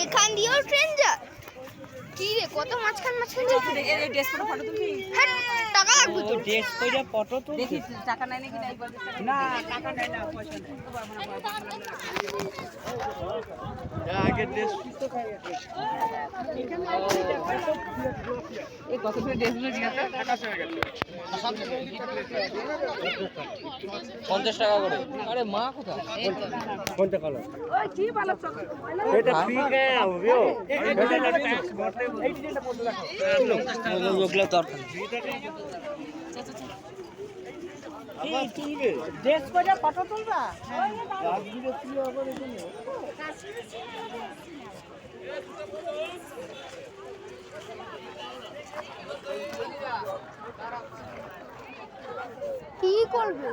এখান দিয়েও ট্রেন যায়? কি রে, কত মাঝখান যাচ্ছে। এই ড্রেস পরে ফটো তুলবি? হ্যাঁ, টাকা লাগবে তো। ড্রেস কইরা ফটো তো দেখি টাকা নাই নাকি নাই বল। না টাকা নাই না পয়সা নাই আগে ড্রেস তো খাই এই কত করে ড্রেসগুলো জিজ্ঞাসা 50 টাকা করে। আরে মা কোথায়? কোনটা কালার? ওই কি ভালো চকলেট এটা ফ্রি কে হবে ও এটা ট্যাক্স ভরতে 80 টাকা 50 টাকা ওগুলা দরকার আবার তুলবে ড্রেস করে ফটো তুলবা? রাজগীরে তুলে আবার এখানে কি করবে?